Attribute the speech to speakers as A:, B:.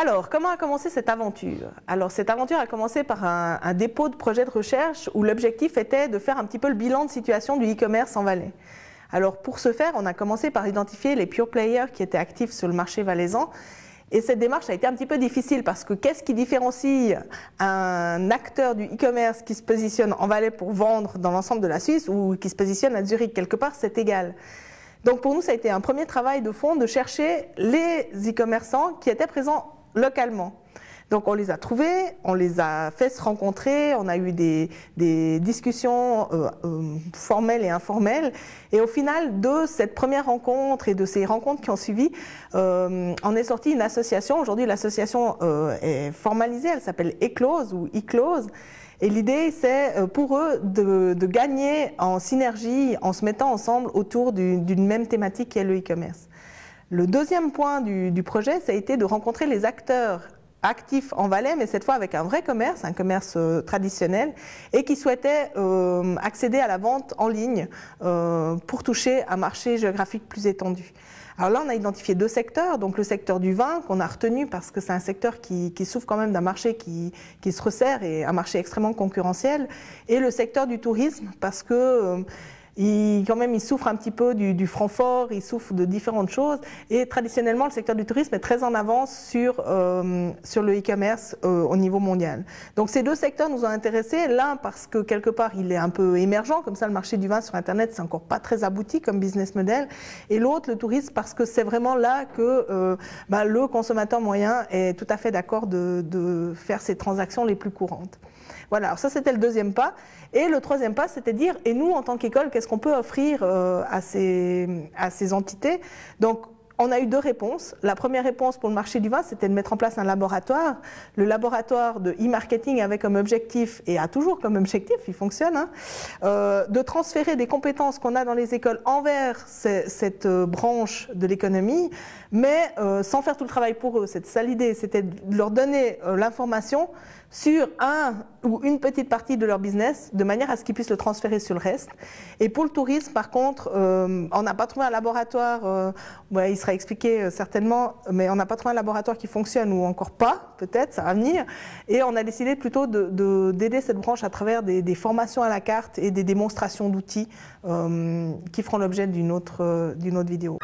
A: Alors, comment a commencé cette aventure? Alors, cette aventure a commencé par un dépôt de projet de recherche où l'objectif était de faire un petit peu le bilan de situation du e-commerce en Valais. Alors, pour ce faire, on a commencé par identifier les pure players qui étaient actifs sur le marché valaisan. Et cette démarche a été un petit peu difficile parce que qu'est-ce qui différencie un acteur du e-commerce qui se positionne en Valais pour vendre dans l'ensemble de la Suisse ou qui se positionne à Zurich? Quelque part, c'est égal. Donc pour nous, ça a été un premier travail de fond de chercher les e-commerçants qui étaient présents localement. Donc on les a trouvés, on les a fait se rencontrer, on a eu des discussions formelles et informelles. Et au final de cette première rencontre et de ces rencontres qui ont suivi, en est sortie une association. Aujourd'hui, l'association est formalisée, elle s'appelle Eclose ou eClose. Et l'idée, c'est pour eux de gagner en synergie en se mettant ensemble autour d'une même thématique qui est le e-commerce. Le deuxième point du projet, ça a été de rencontrer les acteurs actifs en Valais, mais cette fois avec un vrai commerce, un commerce traditionnel, et qui souhaitaient accéder à la vente en ligne pour toucher un marché géographique plus étendu. Alors là, on a identifié deux secteurs, donc le secteur du vin qu'on a retenu parce que c'est un secteur qui souffre quand même d'un marché qui se resserre et un marché extrêmement concurrentiel, et le secteur du tourisme parce que quand même, il souffre un petit peu du Francfort, il souffre de différentes choses. Et traditionnellement, le secteur du tourisme est très en avance sur le e-commerce au niveau mondial. Donc ces deux secteurs nous ont intéressés. L'un parce que quelque part, il est un peu émergent, comme ça le marché du vin sur Internet, c'est encore pas très abouti comme business model. Et l'autre, le tourisme, parce que c'est vraiment là que le consommateur moyen est tout à fait d'accord de faire ses transactions les plus courantes. Voilà, alors ça c'était le deuxième pas. Et le troisième pas, c'était de dire, et nous en tant qu'école, qu'est-ce qu'on peut offrir à ces entités? Donc on a eu deux réponses. La première réponse pour le marché du vin, c'était de mettre en place un laboratoire. Le laboratoire de e-marketing avait comme objectif, et a toujours comme objectif, il fonctionne, de transférer des compétences qu'on a dans les écoles envers cette branche de l'économie, mais sans faire tout le travail pour eux. C'était ça l'idée, c'était de leur donner l'information sur un ou une petite partie de leur business, de manière à ce qu'ils puissent le transférer sur le reste. Et pour le tourisme, par contre, on n'a pas trouvé un laboratoire, il sera expliqué certainement, mais on n'a pas trouvé un laboratoire qui fonctionne, ou encore pas, peut-être, ça va venir. Et on a décidé plutôt d'aider cette branche à travers des formations à la carte et des démonstrations d'outils qui feront l'objet d'une autre vidéo.